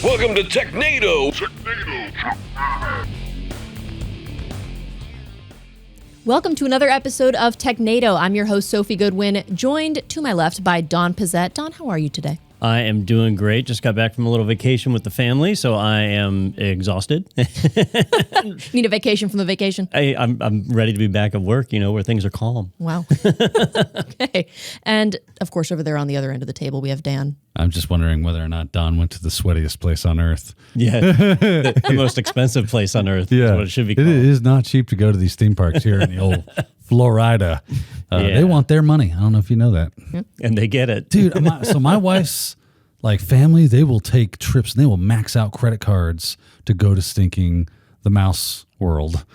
Welcome to Technado. Welcome to another episode of Technado. I'm your host, Sophie Goodwin, joined to my left by Don Pizzette. Don, how are you today? I am doing great. Just got back from a little vacation with the family, so I am exhausted. Need a vacation from the vacation? I'm ready to be back at work, where things are calm. Wow. Okay. And, of course, over there on the other end of the table, we have Dan. I'm just wondering whether or not Don went to the sweatiest place on earth. Yeah, the most expensive place on earth is what it should be called. It is not cheap to go to these theme parks here in the old Florida. They want their money. I don't know if you know that. And they get it. Dude, so my wife's family, they will take trips and they will max out credit cards to go to stinking the mouse world.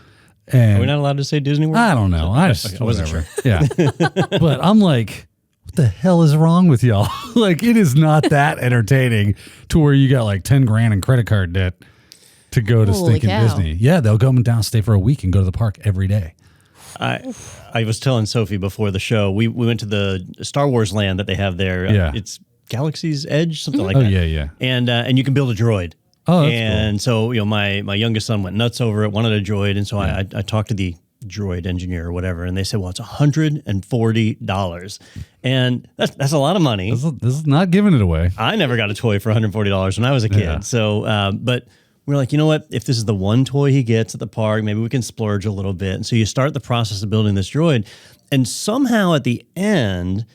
And Are we not allowed to say Disney World? I don't know. I wasn't sure. Yeah. But I'm like, what the hell is wrong with y'all? It is not that entertaining to where you got $10,000 in credit card debt to go to stinking Disney. Yeah, they'll go down, stay for a week and go to the park every day. I was telling Sophie before the show, we went to the Star Wars land that they have there. Yeah. It's Galaxy's Edge, something like that. Yeah. And you can build a droid. Oh, that's and cool. So, my youngest son went nuts over it, wanted a droid. And so I talked to the droid engineer or whatever, and they said, well, it's $140. And that's a lot of money. This is not giving it away. I never got a toy for $140 when I was a kid. Yeah. So, but we're like, you know what? If this is the one toy he gets at the park, maybe we can splurge a little bit. And so you start the process of building this droid, and somehow at the end,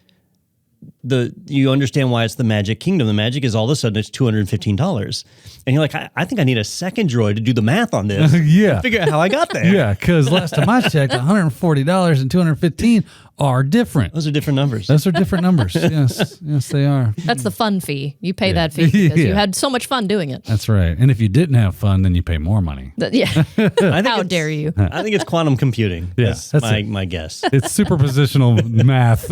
you understand why it's the Magic Kingdom. The magic is all of a sudden it's $215. And you're like, I think I need a second droid to do the math on this. Yeah. Figure out how I got there. Yeah, because last time I checked, $140 and $215 are different. Those are different numbers. Those are different numbers. Yes, they are. That's the fun fee. You pay that fee because you had so much fun doing it. That's right. And if you didn't have fun, then you pay more money. How dare you? I think it's quantum computing. Yeah, that's my guess. It's superpositional math.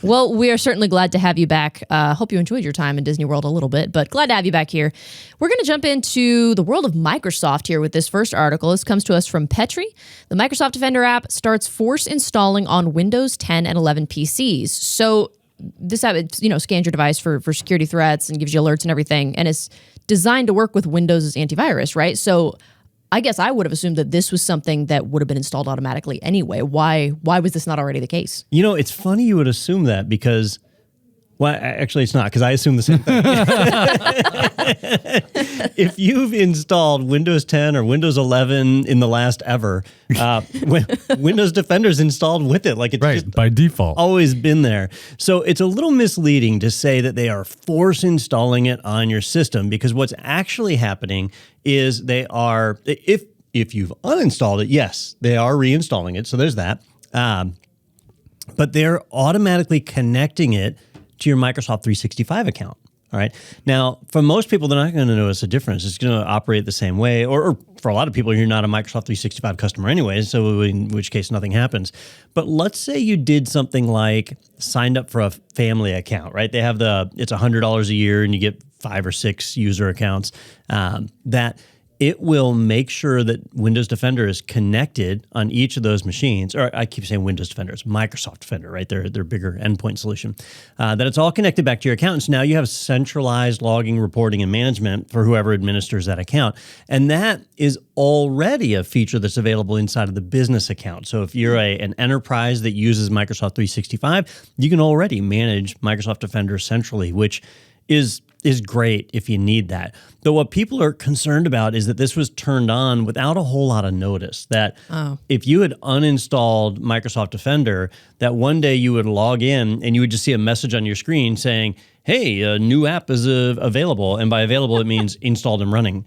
Well, we are certainly glad to have you back. Hope you enjoyed your time in Disney World a little bit, but glad to have you back here. We're going to jump into the world of Microsoft here with this first article. This comes to us from Petri. The Microsoft Defender app starts force installing on Windows 10 and 11 PCs. So this app, scans your device for security threats and gives you alerts and everything, and it's designed to work with Windows' antivirus, right? So I guess I would have assumed that this was something that would have been installed automatically anyway. Why was this not already the case? It's funny you would assume that because, well, actually it's not, because I assume the same thing. If you've installed Windows 10 or Windows 11 in the last ever, Windows Defender's installed with it. It's right, just by default. always been there. So it's a little misleading to say that they are force installing it on your system, because what's actually happening is they are, if you've uninstalled it, yes, they are reinstalling it. So there's that. But they're automatically connecting it to your Microsoft 365 account. All right. Now, for most people, they're not going to notice a difference. It's going to operate the same way. Or for a lot of people, you're not a Microsoft 365 customer anyway, so in which case nothing happens. But let's say you did something like signed up for a family account, right? They have it's $100 a year and you get 5 or 6 user accounts that it will make sure that Windows Defender is connected on each of those machines. Or I keep saying Windows Defender, it's Microsoft Defender, right? Their bigger endpoint solution. That it's all connected back to your account. And so now you have centralized logging, reporting, and management for whoever administers that account. And that is already a feature that's available inside of the business account. So if you're an enterprise that uses Microsoft 365, you can already manage Microsoft Defender centrally, which is great if you need that. But what people are concerned about is that this was turned on without a whole lot of notice. That if you had uninstalled Microsoft Defender, that one day you would log in and you would just see a message on your screen saying, hey, a new app is available. And by available, it means installed and running.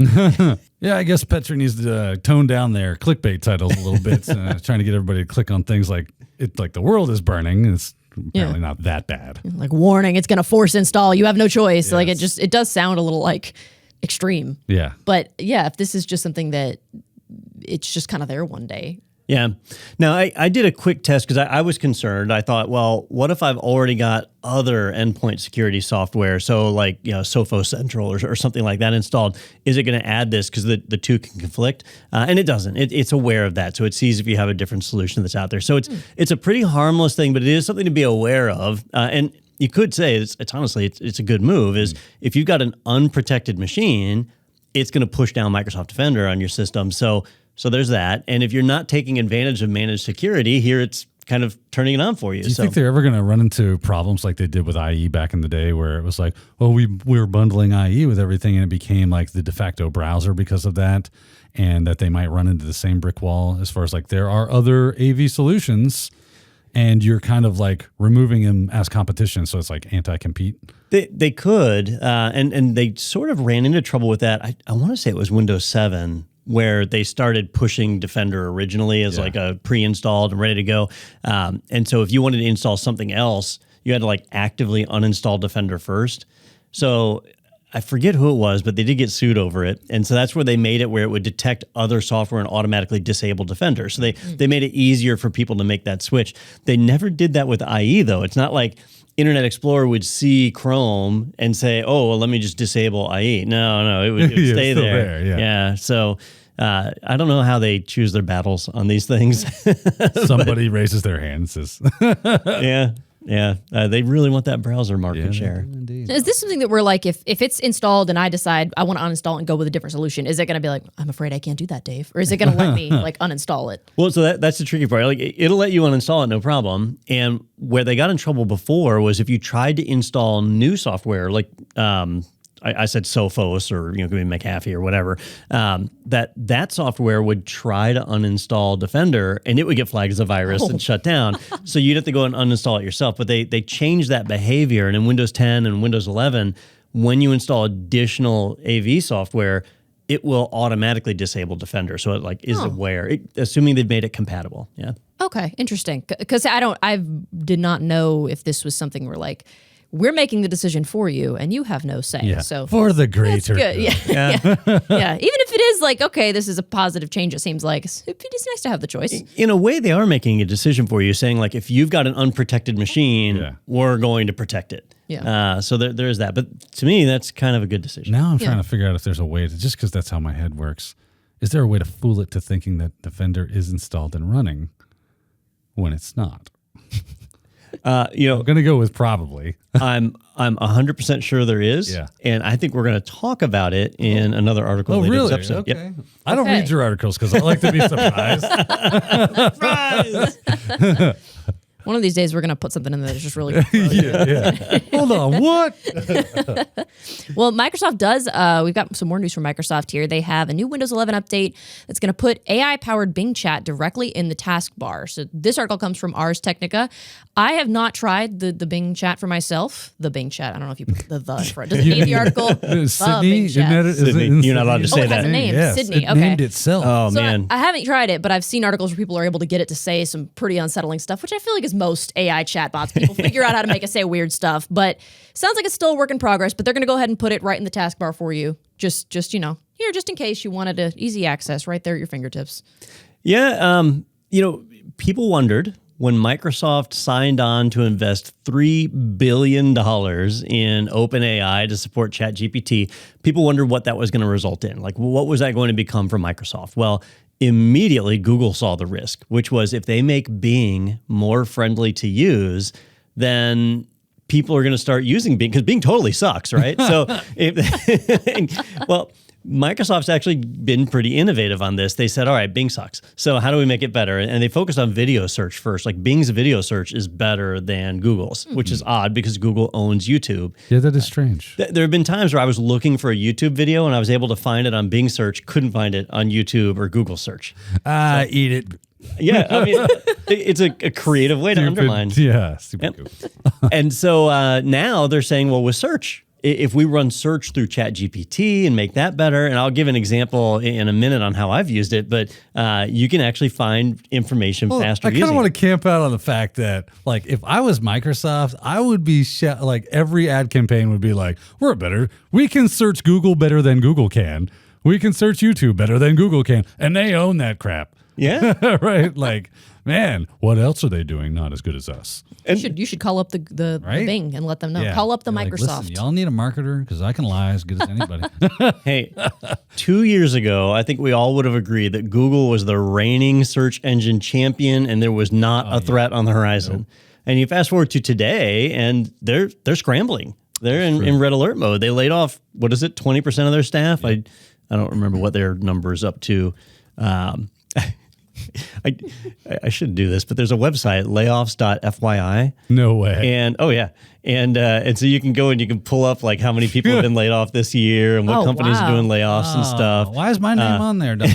Yeah, I guess Petri needs to tone down their clickbait titles a little bit, trying to get everybody to click on things like the world is burning. It's apparently not that bad. Warning, it's going to force install. You have no choice. Yes. It does sound a little extreme. Yeah. But yeah, if this is just something that it's just kind of there one day. Yeah. Now, I did a quick test because I was concerned. I thought, well, what if I've already got other endpoint security software, so like Sophos Central or something like that installed? Is it going to add this because the two can conflict? And it doesn't. It's aware of that, so it sees if you have a different solution that's out there. So it's a pretty harmless thing, but it is something to be aware of. And you could say it's honestly it's a good move. Is if you've got an unprotected machine, it's going to push down Microsoft Defender on your system. So there's that. And if you're not taking advantage of managed security, here it's kind of turning it on for you. Do you think they're ever going to run into problems like they did with IE back in the day, where it was like, well, we were bundling IE with everything, and it became like the de facto browser because of that, and that they might run into the same brick wall as far as like there are other AV solutions, and you're kind of like removing them as competition, so it's like anti-compete? They could, and they sort of ran into trouble with that. I want to say it was Windows 7, where they started pushing Defender originally as like a pre-installed and ready to go. And so if you wanted to install something else, you had to like actively uninstall Defender first. So I forget who it was, but they did get sued over it. And so that's where they made it where it would detect other software and automatically disable Defender. So they made it easier for people to make that switch. They never did that with IE, though. It's not like Internet Explorer would see Chrome and say, oh, well, let me just disable IE. No, it would stay there. Yeah. So I don't know how they choose their battles on these things. Somebody raises their hand and says, yeah. They really want that browser market share. Indeed. Is this something that we're like, if it's installed and I decide I want to uninstall and go with a different solution, is it going to be like, I'm afraid I can't do that, Dave? Or is it going to let me like uninstall it? Well, so that's the tricky part. Like it'll let you uninstall it, no problem. And where they got in trouble before was if you tried to install new software, like I said Sophos or could be McAfee or whatever, that software would try to uninstall Defender and it would get flagged as a virus and shut down. So you'd have to go and uninstall it yourself. But they changed that behavior. And in Windows 10 and Windows 11, when you install additional AV software, it will automatically disable Defender. So it is aware, assuming they've made it compatible. Yeah. Okay, interesting. Because I did not know if this was something where like, we're making the decision for you, and you have no say. Yeah. So for the greater good. Yeah. Yeah. Even if it is like, okay, this is a positive change, it seems like it's nice to have the choice. In a way, they are making a decision for you, saying like, if you've got an unprotected machine, we're going to protect it. Yeah. So there is that. But to me, that's kind of a good decision. Now I'm trying to figure out if there's a way to, just because that's how my head works, is there a way to fool it to thinking that Defender is installed and running when it's not? I'm going to go with probably. I'm 100% sure there is. Yeah. And I think we're going to talk about it in another article later this episode. Okay. Yep. I don't read your articles because I like to be surprised. Surprise! One of these days, we're going to put something in there that's just really good. Hold on, what? Well, Microsoft does. We've got some more news from Microsoft here. They have a new Windows 11 update that's going to put AI-powered Bing chat directly in the taskbar. So this article comes from Ars Technica. I have not tried the Bing chat for myself. The Bing chat. I don't know if you put the in front. Does it need the article? Sydney? Sydney. You're not allowed to say it has that. a name. Yes, Sydney. It named itself. Oh, so man. I haven't tried it, but I've seen articles where people are able to get it to say some pretty unsettling stuff, which I feel like is most AI chatbots. People figure out how to make it say weird stuff, but sounds like it's still a work in progress, but they're going to go ahead and put it right in the taskbar for you. Just here, just in case you wanted easy access right there at your fingertips. Yeah. People wondered when Microsoft signed on to invest $3 billion in OpenAI to support ChatGPT, people wondered what that was going to result in. Like, what was that going to become for Microsoft? Well, immediately Google saw the risk, which was if they make Bing more friendly to use, then people are going to start using Bing because Bing totally sucks, right? So, Microsoft's actually been pretty innovative on this. They said, all right, Bing sucks. So how do we make it better? And they focused on video search first. Like Bing's video search is better than Google's, which is odd because Google owns YouTube. Yeah, that is strange. There have been times where I was looking for a YouTube video and I was able to find it on Bing search, couldn't find it on YouTube or Google search. Eat it. Yeah, I mean, it's a creative way to undermine. Yeah, stupid Google. And so now they're saying, well, with search, if we run search through ChatGPT and make that better, and I'll give an example in a minute on how I've used it, but you can actually find information faster. I kind of want to camp out on the fact that, like, if I was Microsoft, I would be like every ad campaign would be like, "We're better. We can search Google better than Google can. We can search YouTube better than Google can," and they own that crap. Yeah, right. Like, man, what else are they doing not as good as us? You should call up the Bing and let them know. Yeah. Call up the You're Microsoft. Like, listen, y'all need a marketer because I can lie as good as anybody. Hey, 2 years ago, I think we all would have agreed that Google was the reigning search engine champion and there was not a threat on the horizon. Nope. And you fast forward to today, and they're scrambling. They're in red alert mode. They laid off, what is it, 20% of their staff? I don't remember what their number is up to. I shouldn't do this, but there's a website, layoffs.fyi. No way. And and so you can go and you can pull up like how many people have been laid off this year and what companies are doing layoffs and stuff. Why is my name on there, Don?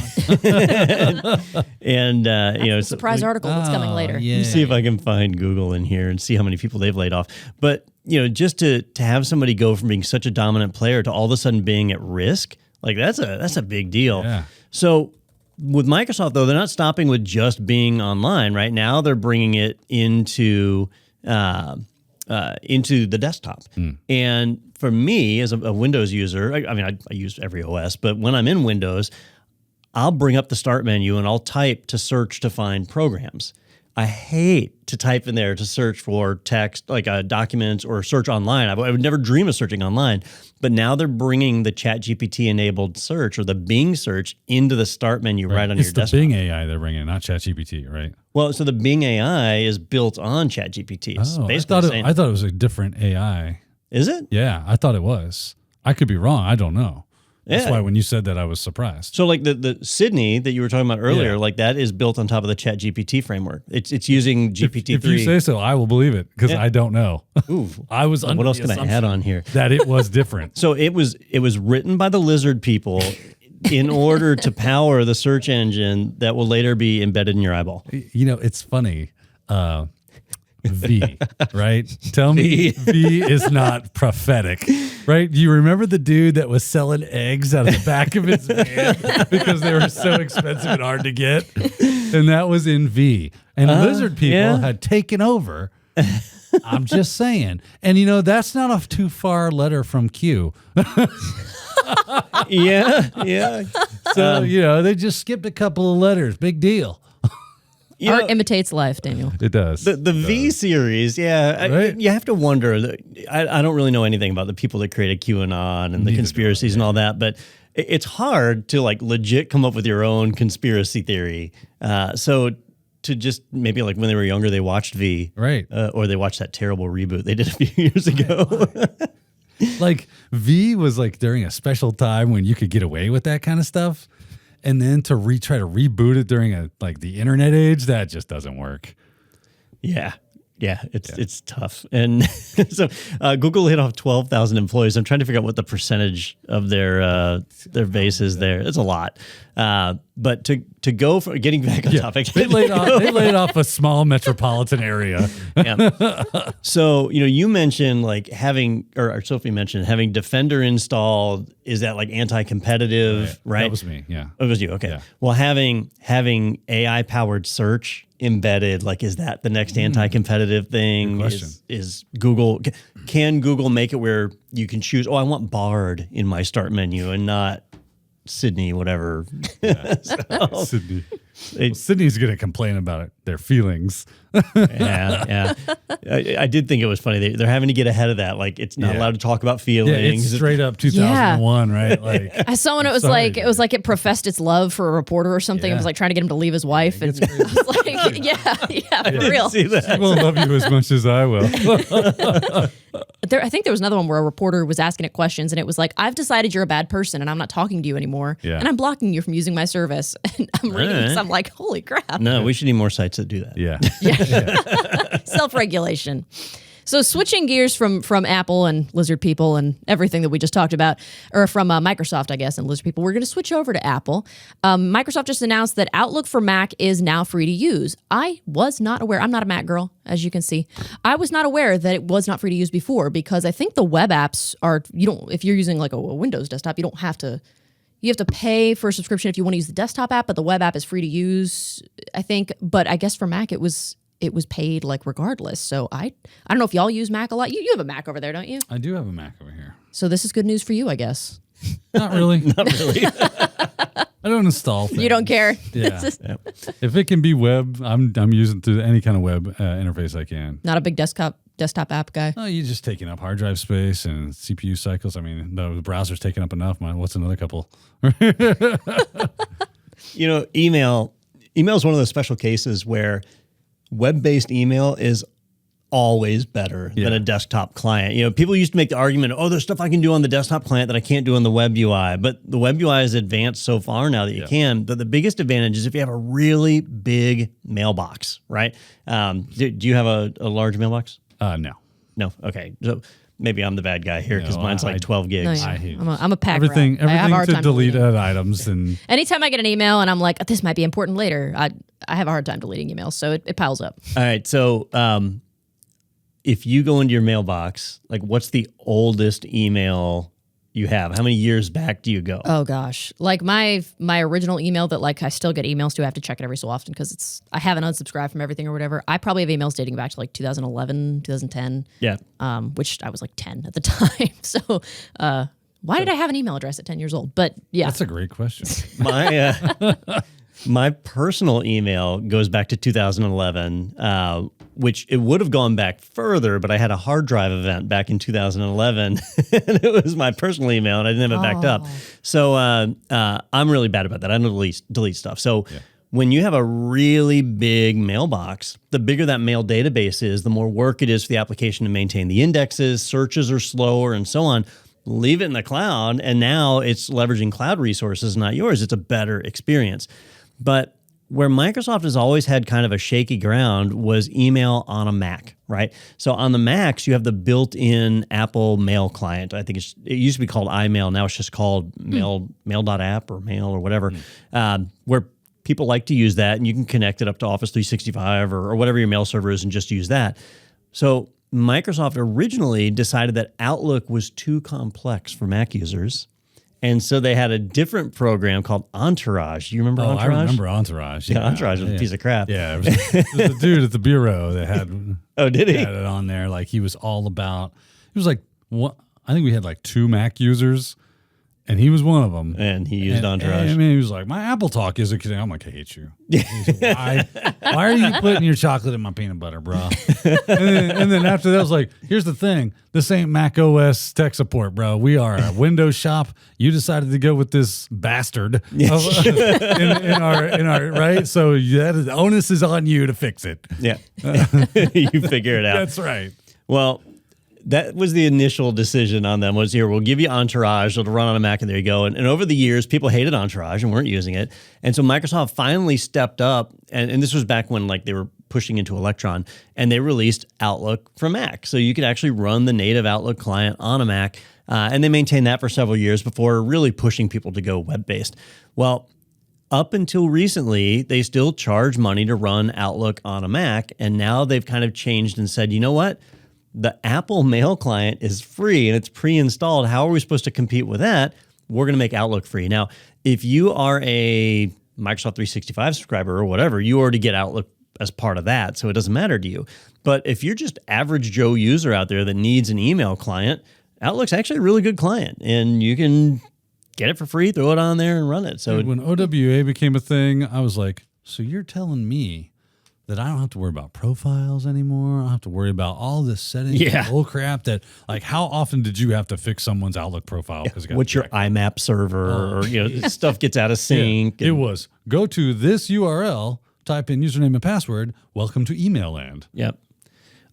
And surprise article that's coming later. Let me see if I can find Google in here and see how many people they've laid off. But just to have somebody go from being such a dominant player to all of a sudden being at risk, like that's a big deal. Yeah. So with Microsoft, though, they're not stopping with just being online. Right now, they're bringing it into the desktop. And for me, as a Windows user, I use every OS, but when I'm in Windows, I'll bring up the start menu and I'll type to search to find programs. I hate to type in there to search for text, like documents or search online. I would never dream of searching online. But now they're bringing the ChatGPT-enabled search or the Bing search into the start menu right on your desktop. It's the Bing AI they're bringing, not ChatGPT, right? Well, so the Bing AI is built on ChatGPT. I thought it was a different AI. Is it? Yeah, I thought it was. I could be wrong. I don't know. That's Yeah. why when you said that, I was surprised. So like the Sydney that you were talking about earlier, like that is built on top of the ChatGPT framework. It's using GPT-3. If you say so, I will believe it because I don't know. Ooh, I was under what else the can I add on here? that it was different. So it was written by the lizard people in order to power the search engine that will later be embedded in your eyeball. It's funny. V, right? Tell me V is not prophetic, right? Do you remember the dude that was selling eggs out of the back of his van because they were so expensive and hard to get? And that was in V. And lizard people had taken over. I'm just saying. And that's not a too far letter from Q. Yeah. So, they just skipped a couple of letters. Big deal. Art imitates life, Daniel. It does. The V series, Right? you have to wonder. I don't really know anything about the people that created QAnon and the conspiracies and all that, but it's hard to like legit come up with your own conspiracy theory. So to just maybe like when they were younger, they watched V, Right. Or they watched that terrible reboot they did a few years ago. Like V was like during a special time when you could get away with that kind of stuff. And then to try to reboot it during the internet age, that just doesn't work. Yeah, it's tough. And so Google hit off 12,000 employees. I'm trying to figure out what the percentage of their base is there. It's a lot. But to go for getting back on topic, They laid off a small metropolitan area. So, you mentioned like or Sophie mentioned having Defender installed. Is that like anti-competitive, right? That was me, yeah. Oh, it was you, okay. Yeah. Well, having AI-powered search embedded, like, is that the next anti-competitive thing? Good question. Is Google, can Google make it where you can choose, I want Bard in my start menu and not Sydney, whatever. Sydney. Sydney's going to complain about their feelings. Yeah. I did think it was funny. They're having to get ahead of that. Like, it's not allowed to talk about feelings. Yeah, it's straight up 2001, right? Like, I saw when it was like it professed its love for a reporter or something. It was like trying to get him to leave his wife. And I was like, yeah, for real. See that. she won't love you as much as I will. I think there was another one where a reporter was asking it questions, and it was like, I've decided you're a bad person, and I'm not talking to you anymore, and I'm blocking you from using my service. And I'm reading this, I'm like, holy crap. No, we should need more sites that do that. Yeah. Self-regulation. So switching gears from Apple and lizard people and everything that we just talked about, or from Microsoft, I guess, and lizard people, we're going to switch over to Apple. Microsoft just announced that Outlook for Mac is now free to use. I was not aware. I'm not a Mac girl, as you can see. I was not aware that it was not free to use before, because I think the web apps are, if you're using like a Windows desktop, you have to pay for a subscription if you want to use the desktop app, but the web app is free to use, I think. But I guess for Mac, it was paid like regardless. So I don't know if y'all use Mac a lot. You have a Mac over there, don't you? I do have a Mac over here. So this is good news for you, I guess. Not really. Not really. I don't install things. You don't care. Yeah. If it can be web, I'm using through any kind of web interface I can. Not a big desktop app guy. Oh, you're just taking up hard drive space and CPU cycles. I mean, the browser's taking up enough. What's another couple? Email is one of those special cases where web-based email is always better than a desktop client. You know, people used to make the argument, oh, there's stuff I can do on the desktop client that I can't do on the web UI. But the web UI is advanced so far now that you can. The biggest advantage is if you have a really big mailbox, right? Do you have a large mailbox? No. No. Okay. So maybe I'm the bad guy here because mine's like 12 gigs. No, I'm a pack everything rat. to delete items. And anytime I get an email and I'm like, this might be important later, I have a hard time deleting emails, so it piles up. All right. So if you go into your mailbox, like what's the oldest email you have? How many years back do you go? Oh gosh, like my original email that like I still get emails to. I have to check it every so often because I haven't unsubscribed from everything or whatever. I probably have emails dating back to like 2011, 2010. Yeah. Which I was like 10 at the time. So why did I have an email address at 10 years old? But yeah, that's a great question. My personal email goes back to 2011, which it would have gone back further, but I had a hard drive event back in 2011, and it was my personal email, and I didn't have it backed up. So I'm really bad about that. I don't delete stuff. So when you have a really big mailbox, the bigger that mail database is, the more work it is for the application to maintain the indexes, searches are slower, and so on. Leave it in the cloud, and now it's leveraging cloud resources, not yours. It's a better experience. But where Microsoft has always had kind of a shaky ground was email on a Mac, right? So on the Macs, you have the built-in Apple Mail client. I think it used to be called iMail. Now it's just called mail.app or mail or whatever, where people like to use that, and you can connect it up to Office 365 or whatever your mail server is and just use that. So Microsoft originally decided that Outlook was too complex for Mac users. And so they had a different program called Entourage. You remember Entourage? I remember Entourage. Yeah, Entourage was a piece of crap. Yeah, it was the dude at the bureau that had. Oh, did he? Had it on there. Like he was all about. It was like what I think we had like 2 Mac users, and he was one of them. And he used Entourage. I mean, he was like, my Apple Talk is a kid. I'm like, I hate you. Why are you putting your chocolate in my peanut butter, bro? and then after that, I was like, here's the thing. This ain't Mac OS tech support, bro. We are a Windows shop. You decided to go with this bastard in our right. So the onus is on you to fix it. Yeah, you figure it out. That's right. Well, that was the initial decision on them was, here, we'll give you Entourage. It'll run on a Mac, and there you go. And over the years, people hated Entourage and weren't using it. And so Microsoft finally stepped up, and this was back when like they were pushing into Electron, and they released Outlook for Mac. So you could actually run the native Outlook client on a Mac, and they maintained that for several years before really pushing people to go web-based. Well, up until recently, they still charge money to run Outlook on a Mac, and now they've kind of changed and said, you know what? The Apple Mail client is free and it's pre-installed. How are we supposed to compete with that? We're going to make Outlook free. Now, if you are a Microsoft 365 subscriber or whatever, you already get Outlook as part of that, so it doesn't matter to you. But if you're just average Joe user out there that needs an email client, Outlook's actually a really good client, and you can get it for free, throw it on there, and run it. So when OWA became a thing, I was like, so you're telling me that I don't have to worry about profiles anymore. I don't have to worry about all this settings and bull crap that, like, how often did you have to fix someone's Outlook profile? What's your IMAP server or, stuff gets out of sync. Yeah. It was, go to this URL, type in username and password, welcome to email land. Yep.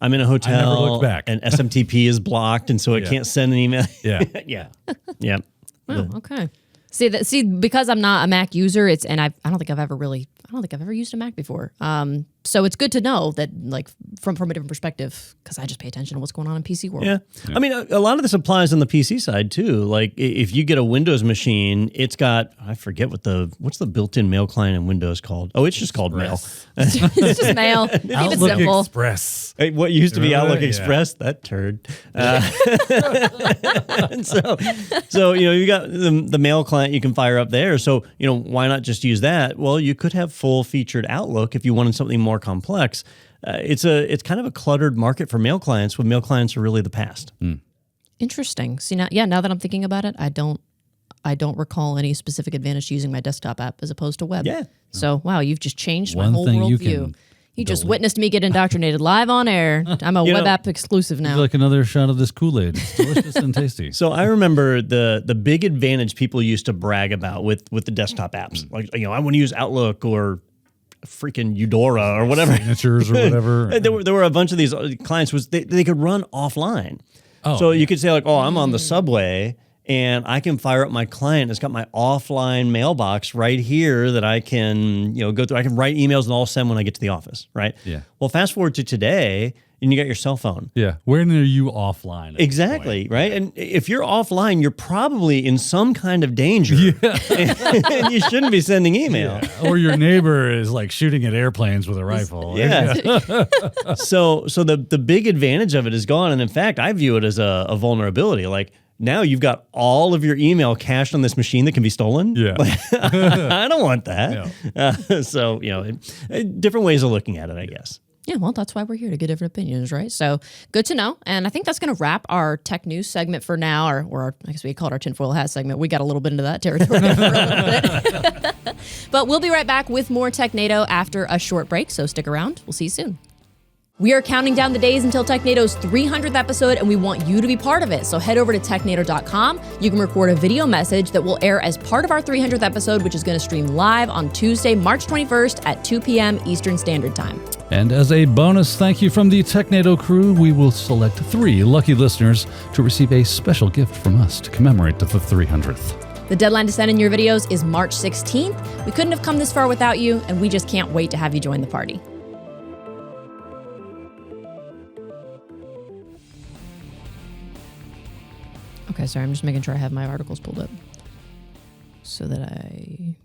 I'm in a hotel. I never looked back. And SMTP is blocked, and so it can't send an email. Yeah. Yeah. Oh, okay. See, because I'm not a Mac user, I don't think I've ever used a Mac before. So it's good to know that, like, from a different perspective, because I just pay attention to what's going on in PC world. Yeah. I mean, a lot of this applies on the PC side too. Like, if you get a Windows machine, it's got, I forget what's the built-in mail client in Windows called? Oh, it's just called Mail. It's just Mail. Keep it Outlook simple. Express. Hey, what used to be Outlook Yeah. Express, that turd. And so you got the mail client you can fire up there. So why not just use that? Well, you could have full-featured Outlook if you wanted something more complex. It's kind of a cluttered market for mail clients when mail clients are really the past. Interesting. See, now that I'm thinking about it, I don't recall any specific advantage to using my desktop app as opposed to web. Yeah. So wow, you've just changed my One whole thing you worldview. can You just witnessed me get indoctrinated live on air. I'm a web app exclusive now. Like another shot of this Kool-Aid. It's delicious and tasty. So I remember the big advantage people used to brag about with the desktop apps. Like, I want to use Outlook or freaking Eudora or whatever. Signatures or whatever. There were a bunch of these clients they could run offline. Oh, so you could say like, I'm on the subway and I can fire up my client. It's got my offline mailbox right here that I can, go through. I can write emails and all send when I get to the office, right? Yeah. Well, fast forward to today and you got your cell phone. Yeah. When are you offline? Exactly, right? And if you're offline, you're probably in some kind of danger. Yeah. And you shouldn't be sending email. Yeah. Or your neighbor is like shooting at airplanes with a rifle. Yeah. So the big advantage of it is gone. And in fact, I view it as a vulnerability. Like, now you've got all of your email cached on this machine that can be stolen. Yeah. I don't want that. Yeah. Different ways of looking at it, I guess. Yeah, well, that's why we're here, to get different opinions, right? So good to know. And I think that's going to wrap our tech news segment for now, or I guess we call it our tinfoil hat segment. We got a little bit into that territory for a little bit. But we'll be right back with more Technado after a short break, so stick around. We'll see you soon. We are counting down the days until Technado's 300th episode, and we want you to be part of it. So head over to technado.com. You can record a video message that will air as part of our 300th episode, which is going to stream live on Tuesday, March 21st at 2 p.m. Eastern Standard Time. And as a bonus thank you from the Technado crew, we will select 3 lucky listeners to receive a special gift from us to commemorate the 300th. The deadline to send in your videos is March 16th. We couldn't have come this far without you, and we just can't wait to have you join the party. Okay, sorry, I'm just making sure I have my articles pulled up so that I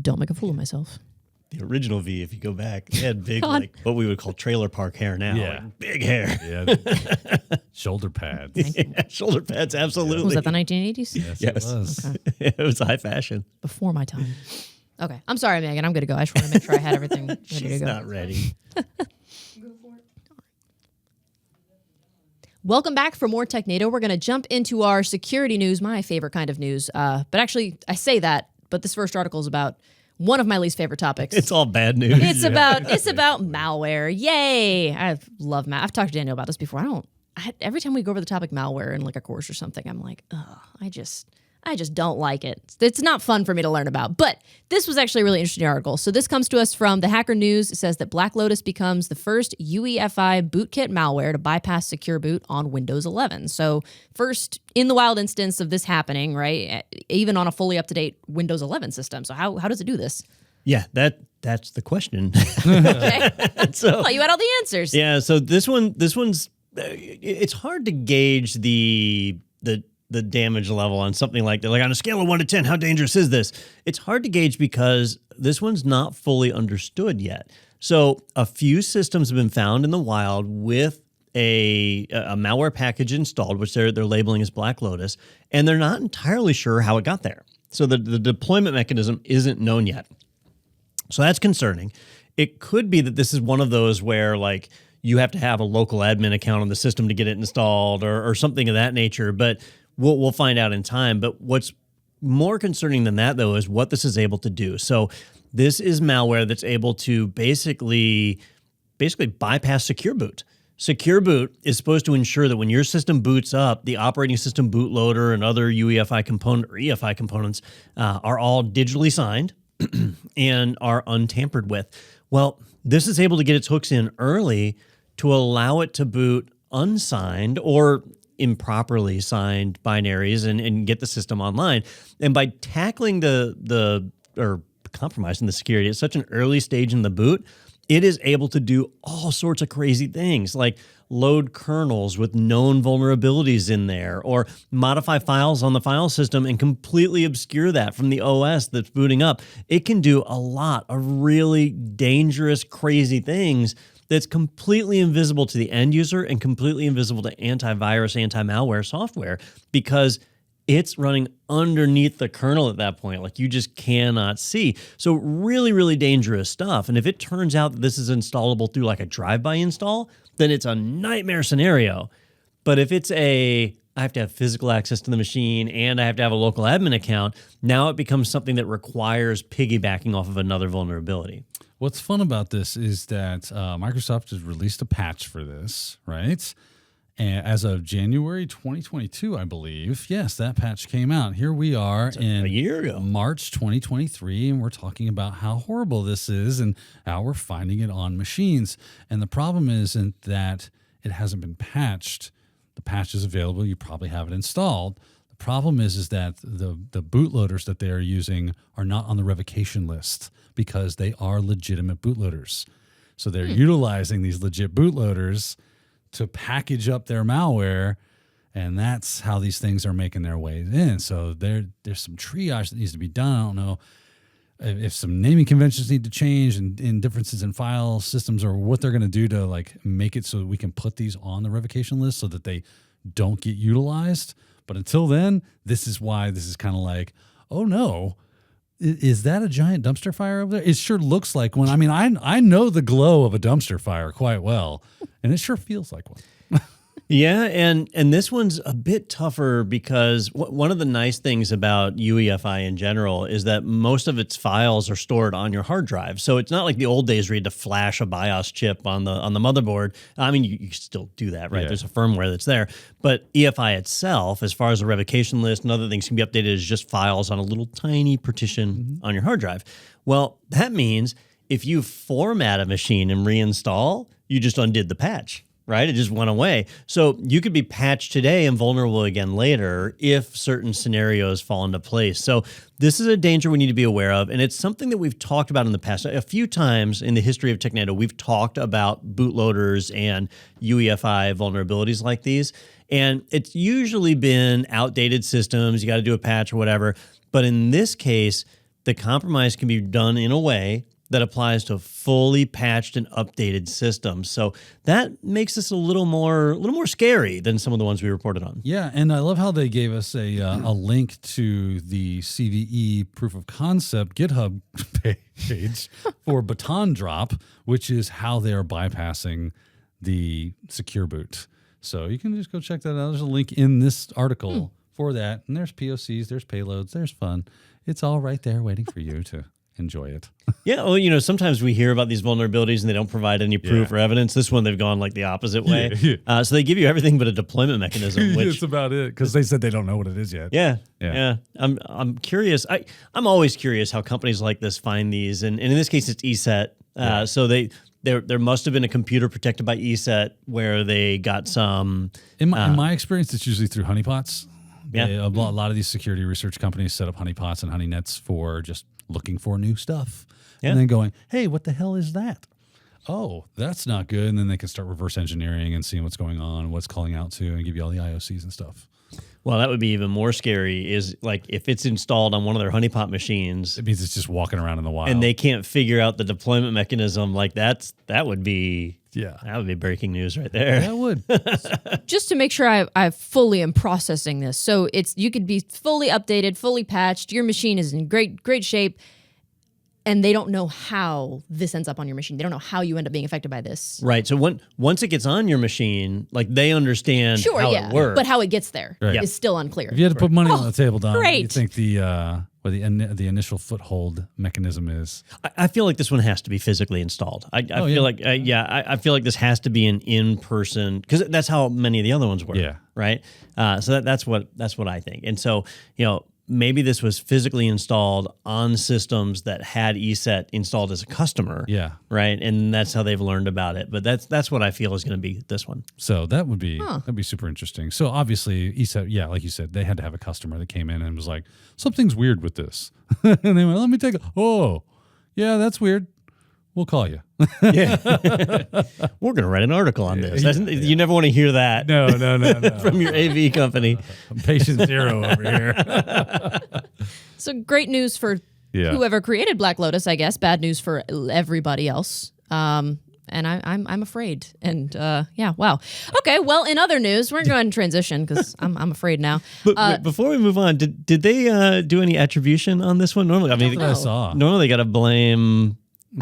don't make a fool of myself. The original V, if you go back, they had big, like what we would call trailer park hair now. Yeah. Like big hair. Yeah. Shoulder pads. Yeah, shoulder pads, absolutely. Was that the 1980s? Yes, it was. Okay. It was high fashion. Before my time. Okay, I'm sorry, Megan. I'm good to go. I just want to make sure I had everything ready to She's go. not ready. Welcome back for more Technado. We're going to jump into our security news, my favorite kind of news. But actually, I say that, but this first article is about one of my least favorite topics. It's all bad news. It's about malware. Yay! I love malware. I've talked to Daniel about this before. Every time we go over the topic malware in like a course or something, I'm like, oh, I just don't like it. It's not fun for me to learn about. But this was actually a really interesting article. So this comes to us from the Hacker News. It says that BlackLotus becomes the first UEFI Bootkit malware to bypass secure boot on Windows 11. So first in the wild instance of this happening, right? Even on a fully up-to-date Windows 11 system. So how does it do this? Yeah, that's the question. Okay. So you had all the answers. yeah, so this one's it's hard to gauge the damage level on something like that. Like on a scale of 1 to 10, how dangerous is this? It's hard to gauge because this one's not fully understood yet. So a few systems have been found in the wild with a malware package installed, which they're labeling as BlackLotus, and they're not entirely sure how it got there. So the deployment mechanism isn't known yet. So that's concerning. It could be that this is one of those where like you have to have a local admin account on the system to get it installed or something of that nature. But we'll find out in time. But what's more concerning than that, though, is what this is able to do. So this is malware that's able to basically bypass secure boot. Secure boot is supposed to ensure that when your system boots up, the operating system bootloader and other UEFI component or EFI components are all digitally signed and are untampered with. Well, this is able to get its hooks in early to allow it to boot unsigned or improperly signed binaries and get the system online. And by tackling or compromising the security at such an early stage in the boot, it is able to do all sorts of crazy things like load kernels with known vulnerabilities in there or modify files on the file system and completely obscure that from the OS that's booting up. It can do a lot of really dangerous, crazy things that's completely invisible to the end user and completely invisible to antivirus, anti-malware software because it's running underneath the kernel at that point. Like you just cannot see. So really, really dangerous stuff. And if it turns out that this is installable through like a drive-by install, then it's a nightmare scenario. But if it's I have to have physical access to the machine and I have to have a local admin account, now it becomes something that requires piggybacking off of another vulnerability. What's fun about this is that Microsoft has released a patch for this, right? And as of January 2022, I believe, yes, that patch came out. Here we are in a year ago, March 2023, and we're talking about how horrible this is and how we're finding it on machines. And the problem isn't that it hasn't been patched. The patch is available. You probably have it installed. The problem is that the bootloaders that they are using are not on the revocation list because they are legitimate bootloaders. So they're utilizing these legit bootloaders to package up their malware, and that's how these things are making their way in. So there's some triage that needs to be done. I don't know if some naming conventions need to change and differences in file systems or what they're going to do to like make it so that we can put these on the revocation list so that they don't get utilized. But until then, this is why this is kind of like, oh no, is that a giant dumpster fire over there? It sure looks like one. I mean, I know the glow of a dumpster fire quite well, and it sure feels like one. Yeah, and this one's a bit tougher because one of the nice things about UEFI in general is that most of its files are stored on your hard drive. So it's not like the old days where you had to flash a BIOS chip on the motherboard. I mean, you still do that, right? Yeah. There's a firmware that's there. But EFI itself, as far as the revocation list and other things can be updated, is just files on a little tiny partition on your hard drive. Well, that means if you format a machine and reinstall, you just undid the patch. Right? It just went away. So you could be patched today and vulnerable again later if certain scenarios fall into place. So this is a danger we need to be aware of. And it's something that we've talked about in the past. A few times in the history of Technado, we've talked about bootloaders and UEFI vulnerabilities like these. And it's usually been outdated systems. You got to do a patch or whatever. But in this case, the compromise can be done in a way that applies to fully patched and updated systems. So that makes this a little more scary than some of the ones we reported on. Yeah, and I love how they gave us a link to the CVE proof of concept GitHub page for Baton Drop, which is how they are bypassing the secure boot. So you can just go check that out. There's a link in this article for that. And there's POCs, there's payloads, there's fun. It's all right there waiting for you to enjoy it. Yeah, well, sometimes we hear about these vulnerabilities and they don't provide any proof or evidence. This one, they've gone like the opposite way. Yeah. So they give you everything but a deployment mechanism. Which it's about it, because they said they don't know what it is yet. Yeah. I'm curious. I'm always curious how companies like this find these. And in this case, it's ESET. So there must have been a computer protected by ESET where they got some. In my experience, it's usually through honeypots. Yeah. A lot of these security research companies set up honeypots and honeynets for just looking for new stuff. Yeah. And then going, hey, what the hell is that? Oh, that's not good. And then they can start reverse engineering and seeing what's going on, what's calling out to, and give you all the IOCs and stuff. Well, that would be even more scary is like if it's installed on one of their honeypot machines. It means it's just walking around in the wild. And they can't figure out the deployment mechanism. Like that would be breaking news right there. That would. Just to make sure I fully am processing this. So you could be fully updated, fully patched. Your machine is in great shape. And they don't know how this ends up on your machine. They don't know how you end up being affected by this. Right. So once it gets on your machine, like they understand how it works. But how it gets there is still unclear. If you had to put money on the table, Don, great. you think the initial foothold mechanism is? I feel like this one has to be physically installed. I feel like this has to be an in-person, because that's how many of the other ones work. Yeah. Right. So that's what I think. And so, maybe this was physically installed on systems that had ESET installed as a customer. Yeah. Right. And that's how they've learned about it. But that's what I feel is going to be this one. So that'd be super interesting. So obviously ESET, like you said, they had to have a customer that came in and was like, something's weird with this. And they went, let me take that's weird. We'll call you. Yeah. We're going to write an article on this. You never want to hear that. No. From your AV company. Patient zero over here. So great news for whoever created BlackLotus, I guess. Bad news for everybody else. And I'm afraid. And wow. Okay, well, in other news, we're going to transition because I'm afraid now. But before we move on, did they do any attribution on this one? Normally, I saw. Normally, they got to blame.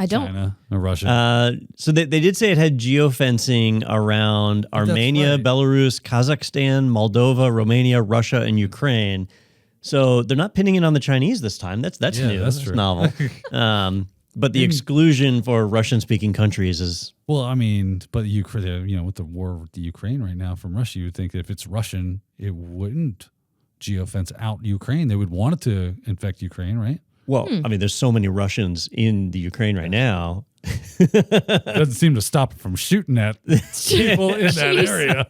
China or Russia. So they did say it had geofencing around Armenia, Belarus, Kazakhstan, Moldova, Romania, Russia, and Ukraine. So they're not pinning it on the Chinese this time. That's new. That's true. Novel. But the exclusion for Russian-speaking countries is... Well, I mean, but Ukraine, with the war with the Ukraine right now from Russia, you would think that if it's Russian, it wouldn't geofence out Ukraine. They would want it to infect Ukraine, right? Well, I mean, there's so many Russians in the Ukraine right now. Doesn't seem to stop it from shooting at people in that area.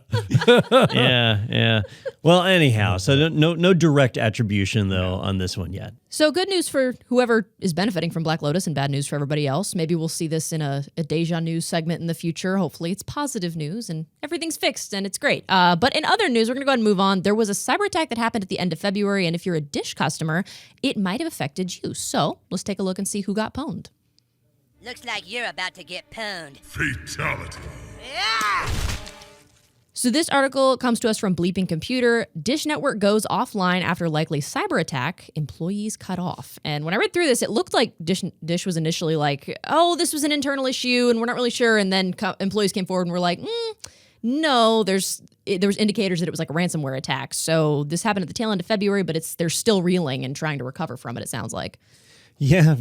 Yeah. Well, anyhow, so no direct attribution, though, on this one yet. So good news for whoever is benefiting from BlackLotus and bad news for everybody else. Maybe we'll see this in a Deja News segment in the future. Hopefully it's positive news and everything's fixed and it's great. But in other news, we're going to go ahead and move on. There was a cyber attack that happened at the end of February, and if you're a Dish customer, it might have affected you. So let's take a look and see who got pwned. Looks like you're about to get pwned. Fatality. Yeah! So this article comes to us from Bleeping Computer. Dish Network goes offline after likely cyber attack. Employees cut off. And when I read through this, it looked like Dish was initially like, oh, this was an internal issue and we're not really sure. And then employees came forward and were like, no, there was indicators that it was like a ransomware attack. So this happened at the tail end of February, but they're still reeling and trying to recover from it, it sounds like. Yeah,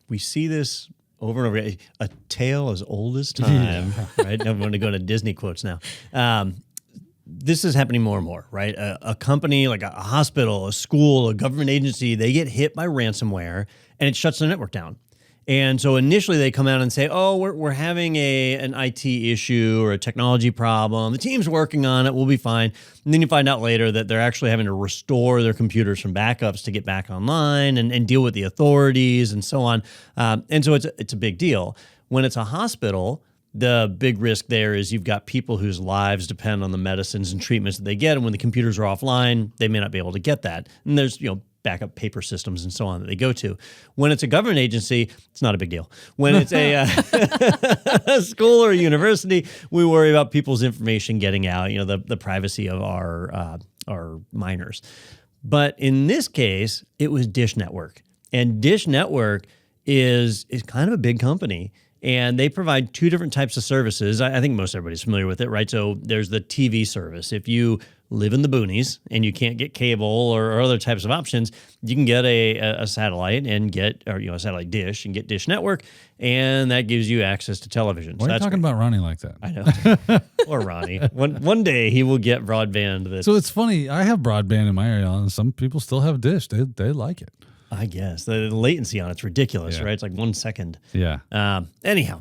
we see this over and over. A tale as old as time, right? I'm going to go to Disney quotes now. This is happening more and more, right? A company like a hospital, a school, a government agency, they get hit by ransomware and it shuts their network down. And so initially they come out and say, oh, we're having an IT issue or a technology problem. The team's working on it. We'll be fine. And then you find out later that they're actually having to restore their computers from backups to get back online and deal with the authorities and so on. And so it's a big deal. When it's a hospital, the big risk there is you've got people whose lives depend on the medicines and treatments that they get. And when the computers are offline, they may not be able to get that. And there's, backup paper systems and so on that they go to. When it's a government agency, it's not a big deal. When it's a school or a university, we worry about people's information getting out, the privacy of our minors. But in this case, it was Dish Network. And Dish Network is kind of a big company. And they provide two different types of services. I think most everybody's familiar with it, right? So there's the TV service. If you live in the boonies and you can't get cable or other types of options, you can get a satellite and a satellite dish and get Dish Network, and that gives you access to television. Why are you talking about Ronnie like that? I know. Or Ronnie. One day he will get broadband. So it's funny. I have broadband in my area, and some people still have Dish. They like it. I guess the latency on it's ridiculous, right? It's like 1 second. Yeah. Anyhow,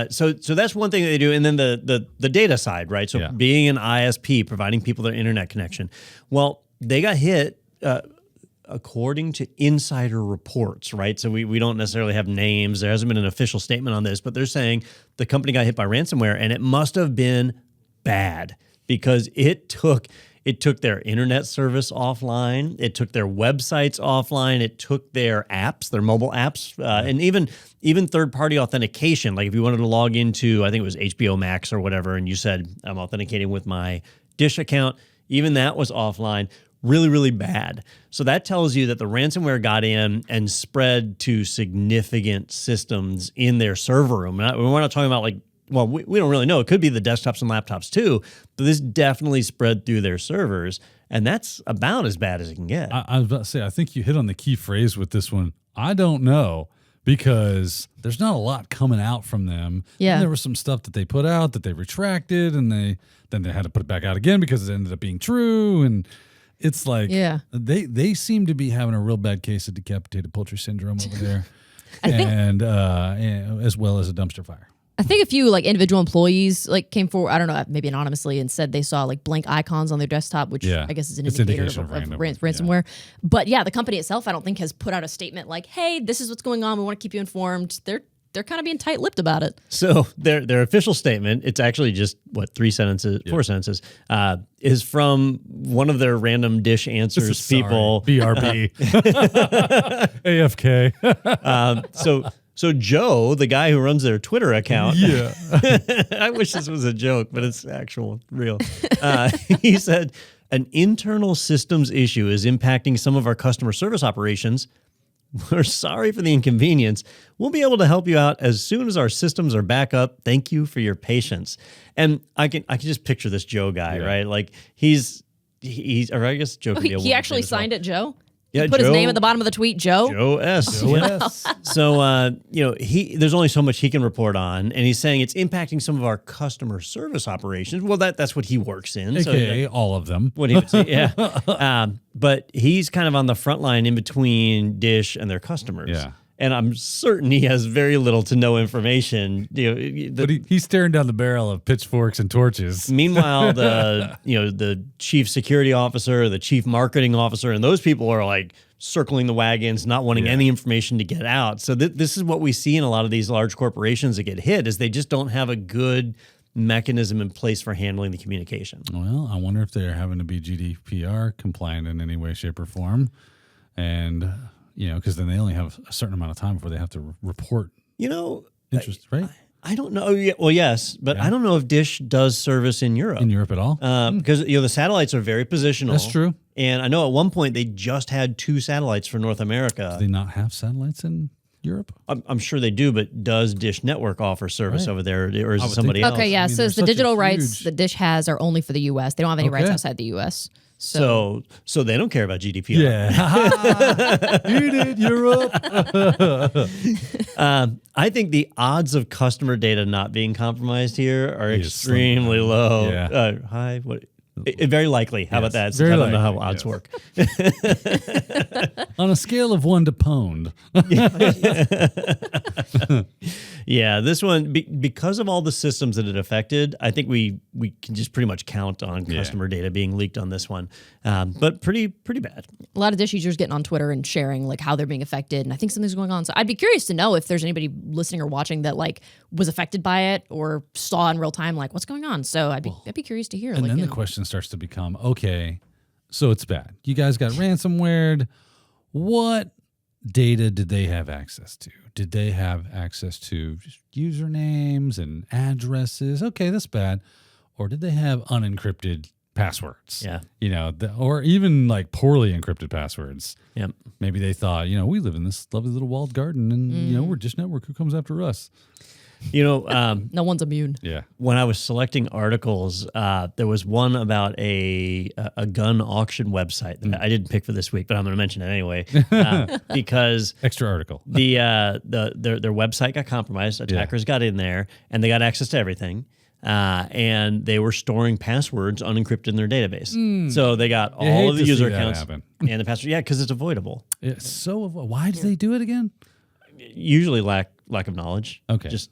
so that's one thing that they do, and then the data side, right? So being an ISP, providing people their internet connection. Well, they got hit according to insider reports, right? So we don't necessarily have names. There hasn't been an official statement on this, but they're saying the company got hit by ransomware, and it must have been bad because it took their internet service offline. It took their websites offline. It took their apps, their mobile apps, and even third-party authentication. Like if you wanted to log into, I think it was HBO Max or whatever, and you said, I'm authenticating with my Dish account, even that was offline. Really, really bad. So that tells you that the ransomware got in and spread to significant systems in their server room. We're not talking about we don't really know. It could be the desktops and laptops too, but this definitely spread through their servers, and that's about as bad as it can get. I was about to say, I think you hit on the key phrase with this one. I don't know, because there's not a lot coming out from them. Yeah. And there was some stuff that they put out that they retracted, and then they had to put it back out again because it ended up being true, and it's like they seem to be having a real bad case of decapitated poultry syndrome over there, and as well as a dumpster fire. I think a few individual employees came forward, I don't know, maybe anonymously, and said they saw blank icons on their desktop, which I guess is an indicator of ransomware. Yeah. But the company itself, I don't think has put out a statement like, "Hey, this is what's going on. We want to keep you informed." They're kind of being tight-lipped about it. So their official statement, it's actually just 4 sentences, is from one of their random Dish Answers people. BRB. AFK. So Joe, the guy who runs their Twitter account, I wish this was a joke, but it's actual, real. He said, an internal systems issue is impacting some of our customer service operations. We're sorry for the inconvenience. We'll be able to help you out as soon as our systems are back up. Thank you for your patience. And I can just picture this Joe guy, right? Like he's or I guess Joe could be a woman he actually as well. signed it, Joe? Yeah, Put his Joe- name at the bottom of the tweet, Joe. Joe S. Joe Yeah. S. So, there's only so much he can report on, and he's saying it's impacting some of our customer service operations. Well, that's what he works in. AKA all of them. What he would say, yeah. But he's kind of on the front line in between Dish and their customers. Yeah. And I'm certain he has very little to no information. But he's staring down the barrel of pitchforks and torches. Meanwhile, the chief security officer, the chief marketing officer, and those people are like circling the wagons, not wanting any information to get out. So this is what we see in a lot of these large corporations that get hit, is they just don't have a good mechanism in place for handling the communication. Well, I wonder if they're having to be GDPR compliant in any way, shape, or form. And, because then they only have a certain amount of time before they have to report interest, right? I don't know. Well, yes, but I don't know if Dish does service in Europe. In Europe at all? Because the satellites are very positional. That's true. And I know at one point they just had 2 satellites for North America. Do they not have satellites in Europe? I'm sure they do, but does Dish Network offer service over there, or is it somebody else? Okay, yeah. I mean, So they're the such a digital rights huge- that Dish has are only for the U.S. They don't have any rights Okay. outside the U.S. So So they don't care about GDPR. Yeah. You did Europe. I think the odds of customer data not being compromised here are Is extremely slim. low. Yeah. High? What? Very likely. How about that? Yes, Since very I don't know how likely, odds yes. work. On a scale of 1 to pwned. Yeah, this one, because of all the systems that it affected, I think we can just pretty much count on customer data being leaked on this one. But pretty bad. a lot of Dish users getting on Twitter and sharing like how they're being affected, and I think something's going on. So I'd be curious to know if there's anybody listening or watching that like was affected by it or saw in real time like what's going on. So I'd be curious to hear. And like, then the question starts to become, okay, so it's bad. You guys got ransomware. What data did they have access to? Did they have access to just usernames and addresses? Okay, that's bad. Or did they have unencrypted passwords? Yeah. Or even like poorly encrypted passwords. Yep. Maybe they thought, we live in this lovely little walled garden and, we're Dish Network. Who comes after us? no one's immune. Yeah. When I was selecting articles, there was one about a gun auction website that I didn't pick for this week, but I'm going to mention it anyway because Extra article. their website got compromised. Attackers got in there and they got access to everything. And they were storing passwords unencrypted in their database. So they got You all hate of the to user see that accounts happen. and the password. Yeah, because it's avoidable. It's so why did they do it again? Usually lack of knowledge. Okay. Just,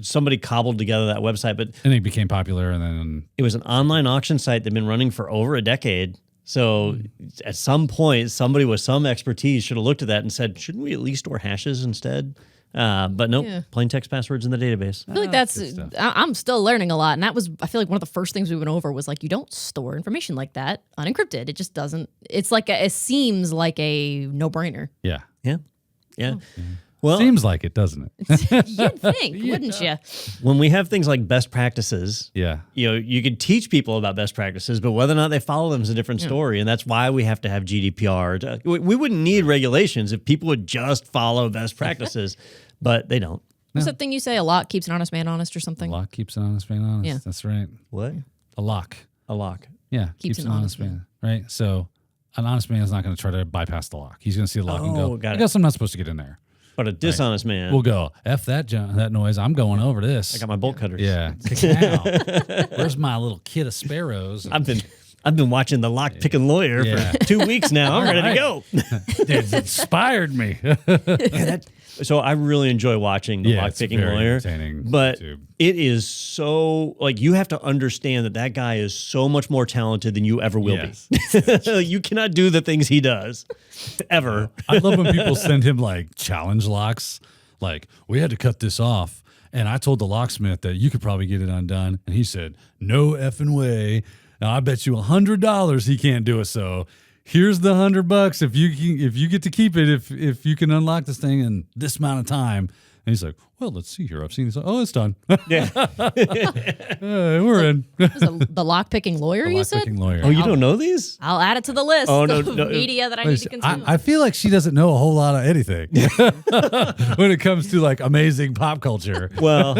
somebody cobbled together that website, but And it became popular and then it was an online auction site that'd been running for over a decade. So at some point, somebody with some expertise should have looked at that and said, shouldn't we at least store hashes instead? But nope, plain text passwords in the database. I feel like that's. I'm still learning a lot, and that was. I feel like one of the first things we went over was like you don't store information like that unencrypted. It just doesn't. It's like it seems like a no brainer. yeah. Yeah. Well, Seems like it, doesn't it? You'd think, wouldn't you? when we have things like best practices, Yeah. you could teach people about best practices, but whether or not they follow them is a different story. And that's why we have to have GDPR. We wouldn't need regulations if people would just follow best practices, but they don't. What's that thing you say? A lot keeps an honest man honest or something? A lock keeps an honest man honest. Yeah. That's right. What? A lock. A lock. Yeah. Keeps Keeps an an honest man. Right. So an honest man is not going to try to bypass the lock. He's going to see the lock and go, got I it. guess I'm not supposed to get in there. But a dishonest man. We'll go, F that noise. I'm going over this. I got my bolt cutters. Yeah. Cacao. Where's my little kit of sparrows? I've been watching The Lock Picking Lawyer Yeah. for 2 weeks now. I'm ready to go. It's inspired me. So I really enjoy watching The Yeah, Lock it's Picking very Lawyer. entertaining But YouTube. it is so, like, you have to understand that guy is so much more talented than you ever will Yes. be. You cannot do the things he does, ever. I love when people send him like challenge locks. Like, we had to cut this off. And I told the locksmith that you could probably get it undone. And he said, no effing way. Now I bet you $100 he can't do it. So here's the $100 if you get to keep it, if you can unlock this thing in this amount of time. And he's like, well, let's see here. I've seen this. Oh, it's done. Yeah. We're in. The lock picking lawyer. You said. Lock-picking lawyer. Oh, you don't know these? I'll add it to the list. Oh, no, of no. media that I need to consume. I feel like she doesn't know a whole lot of anything when it comes to like amazing pop culture. Well,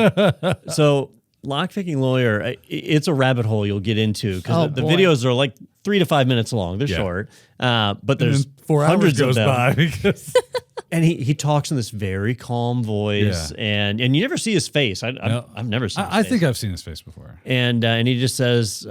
so Lock Picking Lawyer, it's a rabbit hole you'll get into because Oh, the boy. videos are like 3 to 5 minutes long. They're short, but there's 4 hundreds hours goes of them. by because And he talks in this very calm voice, and you never see his face. I've never seen. His I face. think I've seen his face before. And he just says.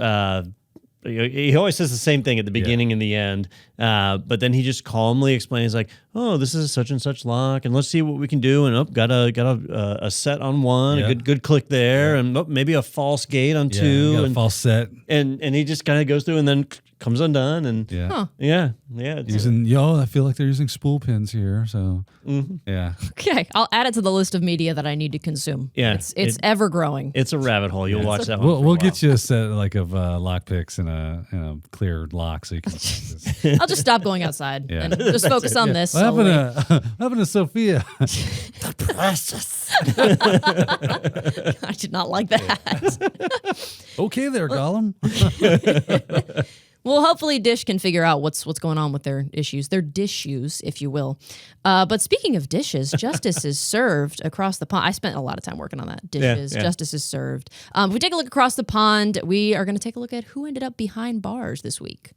He always says the same thing at the beginning and the end, but then he just calmly explains like, "Oh, this is such and such lock, and let's see what we can do." And got a set on one, a good click there, and maybe a false gate on two, got a and false set. And he just kind of goes through and then comes undone, and I feel like they're using spool pins here. So yeah, Okay, I'll add it to the list of media that I need to consume. Yeah, it's ever growing. it's a rabbit hole. You'll watch that one. we'll for a while. get you a set like of lock picks and a clear lock so you can. I'll just stop going outside Yeah. and just focus on this. What solely. happened to Sophia? I did not like that. Okay, there, Gollum. Well, hopefully Dish can figure out what's going on with their issues, their dishes, if you will. But speaking of dishes, justice is served across the pond. I spent a lot of time working on that. Dishes, justice is served. If we take a look across the pond, we are going to take a look at who ended up behind bars this week.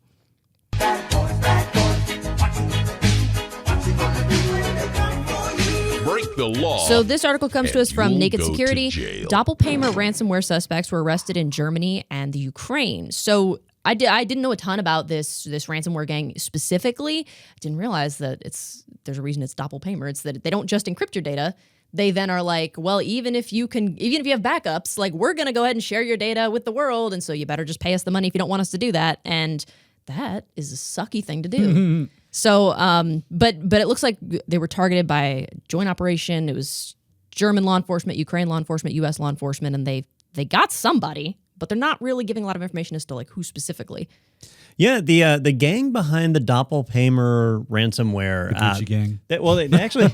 Break the law. So this article comes to us from you'll Naked go to Security. jail. DoppelPaymer ransomware suspects were arrested in Germany and the Ukraine. So I didn't know a ton about this ransomware gang specifically. I didn't realize that there's a reason it's DoppelPaymer. It's that they don't just encrypt your data. They then are like, well, even if you have backups, like we're gonna go ahead and share your data with the world, and so you better just pay us the money if you don't want us to do that. And that is a sucky thing to do. So, but it looks like they were targeted by joint operation. It was German law enforcement, Ukraine law enforcement, U.S. law enforcement, and they got somebody, but they're not really giving a lot of information as to like who specifically. Yeah, the gang behind the DoppelPaymer ransomware, Gucci gang. They actually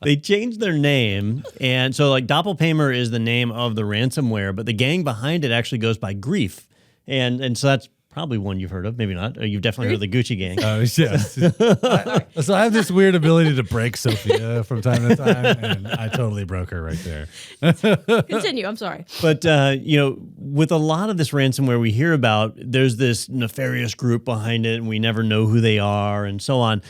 they changed their name, and so like DoppelPaymer is the name of the ransomware, but the gang behind it actually goes by Grief, and so that's probably one you've heard of, maybe not. You've definitely heard of the Gucci gang. Oh, yes. So I have this weird ability to break Sophia from time to time, and I totally broke her right there. Continue. I'm sorry. But, with a lot of this ransomware we hear about, there's this nefarious group behind it, and we never know who they are and so on.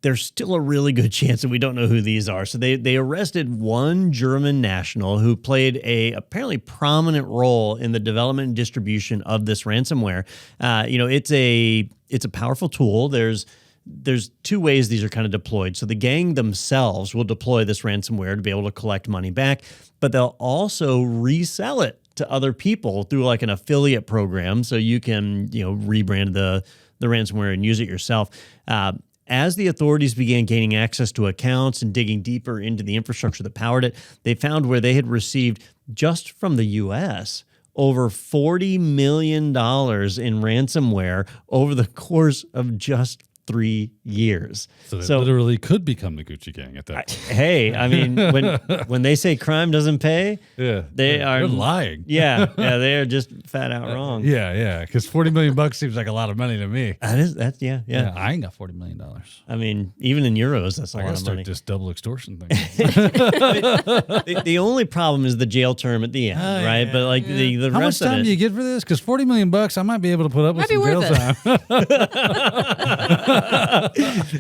There's still a really good chance that we don't know who these are. So they arrested one German national who played a apparently prominent role in the development and distribution of this ransomware. It's a powerful tool. There's two ways these are kind of deployed. So the gang themselves will deploy this ransomware to be able to collect money back, but they'll also resell it to other people through like an affiliate program. So you can, rebrand the ransomware and use it yourself. As the authorities began gaining access to accounts and digging deeper into the infrastructure that powered it, they found where they had received, just from the U.S., over $40 million in ransomware over the course of just 3 years. So they literally could become the Gucci gang at that. Hey, I mean, when they say crime doesn't pay, Yeah, they're lying. Yeah, they are just fat out wrong. Yeah, because $40 million seems like a lot of money to me. Yeah. I ain't got $40 million. I mean, even in euros, that's a I lot gotta of start money. this double extortion thing. The only problem is the jail term at the end, right? yeah, But like the How much rest of time it, do you get for this? Because $40 million, I might be able to put up with Might be some jail worth it. time.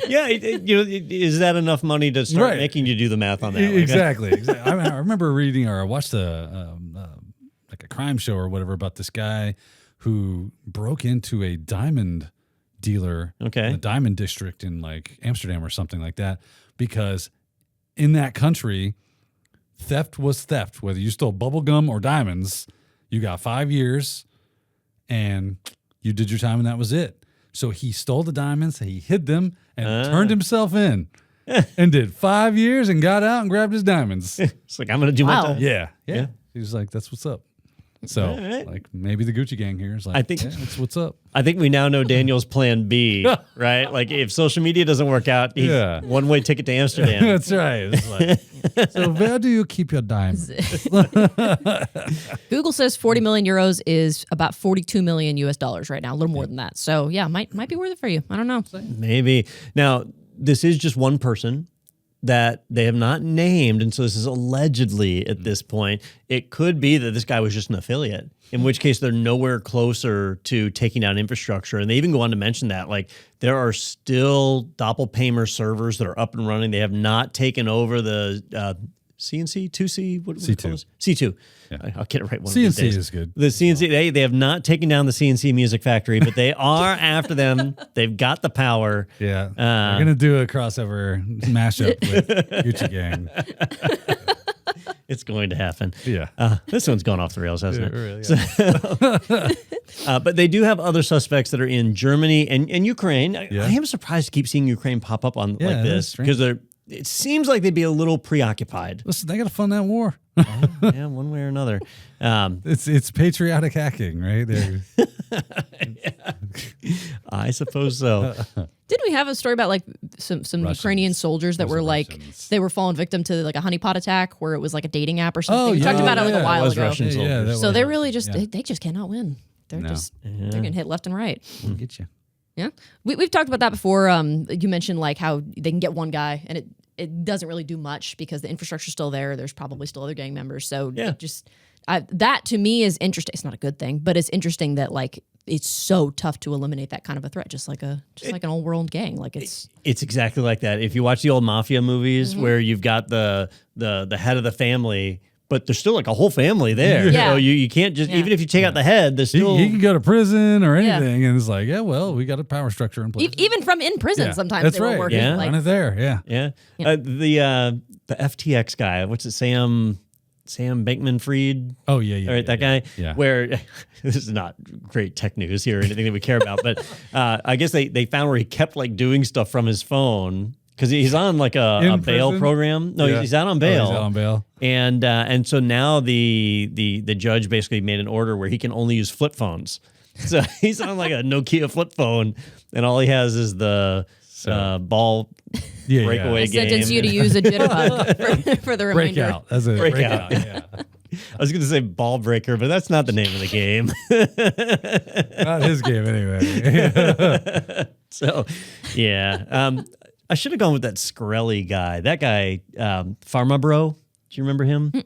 yeah, is that enough money to start making you do the math on that? Like, Exactly. I remember reading or I watched like a crime show or whatever about this guy who broke into a diamond dealer in a diamond district in like Amsterdam or something like that, because in that country, theft was theft. Whether you stole bubble gum or diamonds, you got 5 years and you did your time and that was it. So he stole the diamonds, he hid them, and turned himself in, and did 5 years and got out and grabbed his diamonds. It's like, I'm going to do my time. Yeah. He was like, that's what's up. So, like, maybe the Gucci gang here is like, I think that's what's up. I think we now know Daniel's plan B, right? Like, if social media doesn't work out, he's one-way ticket to Amsterdam. That's right. It's like, so where do you keep your diamonds? Google says 40 million euros is about 42 million US dollars right now, a little more than that. So yeah, might be worth it for you. I don't know. Maybe. Now, this is just one person. that they have not named, and so this is allegedly at this point, it could be that this guy was just an affiliate, in which case they're nowhere closer to taking down infrastructure. And they even go on to mention that, like, there are still DoppelPaymer servers that are up and running. They have not taken over the CNC, 2C, what do we call this? C2. Yeah. I'll get it right one of these CNC days. is good. The CNC, they have not taken down the CNC Music Factory, but they are after them. They've got the power. Yeah. We're going to do a crossover mashup with Gucci Gang. It's going to happen. Yeah. This one's gone off the rails, hasn't it? Really, yeah. But they do have other suspects that are in Germany and Ukraine. Yeah. I am surprised to keep seeing Ukraine pop up on like that is this strange. because it seems like they'd be a little preoccupied. Listen, they got to fund that war. Yeah, one way or another. It's patriotic hacking, right? I suppose so. Didn't we have a story about like some Russians. Ukrainian soldiers that Those were are like Russians. they were falling victim to like a honeypot attack where it was like a dating app or something? Oh, We talked yeah. about it like Yeah, a it while was ago. Russian soldiers. that So was they Russian, really just yeah. they just cannot win. They're No. just they're getting hit left and right. We'll get you. Yeah, we've talked about that before. You mentioned like how they can get one guy and it doesn't really do much because the infrastructure's still there. There's probably still other gang members. So Yeah. that to me is interesting. It's not a good thing, but it's interesting that like it's so tough to eliminate that kind of a threat, just like an old world gang. Like it's exactly like that. If you watch the old mafia movies where you've got the head of the family, but there's still like a whole family there. Yeah. So you can't just, even if you take out the head, there's still... He can go to prison or Yeah. anything, and it's like, yeah, well, we got a power structure in place. even from in prison, Yeah, sometimes that's they were right. working. Yeah. Like, Run it there, yeah. Yeah. The FTX guy, what's it, Sam Bankman-Fried? Oh, yeah. All right, that guy, Yeah. where this is not great tech news here or anything that we care about, but I guess they found where he kept like doing stuff from his phone because he's on like a In bail prison? program. No, Yeah. he's out on bail. Oh, he's out on bail. And so now the judge basically made an order where he can only use flip phones. So he's on like a Nokia flip phone, and all he has is the ball Yeah, breakaway I game. sentence you to use a jitterbug for the remainder. Breakout. That's a Breakout. breakout. Yeah. I was going to say ball breaker, but that's not the name of the game. Not his game anyway. So, yeah. I should have gone with that Skrelly guy. That guy, Pharma Bro. Do you remember him? He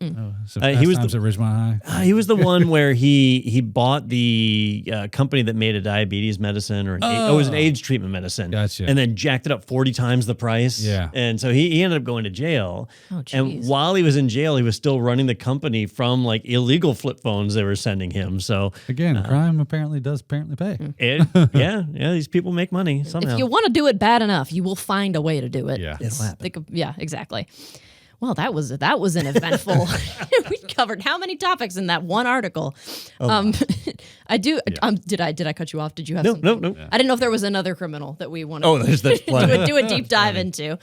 was at Ridgemont High. He was the one where he bought the company that made a diabetes medicine or it was an AIDS treatment medicine. Gotcha. And then jacked it up 40 times the price. Yeah. And so he ended up going to jail. Oh, And geez. while he was in jail, he was still running the company from like illegal flip phones they were sending him. So Again, crime apparently does pay. yeah, these people make money somehow. If you want to do it bad enough, you will find a way to do it. Yeah. It'll happen. Yeah, exactly. Well, that was an eventful. We covered how many topics in that one article? I do. Did I cut you off? Did you have something? No. I didn't know if there was another criminal that we wanted. Oh, there's plenty. do a deep dive into.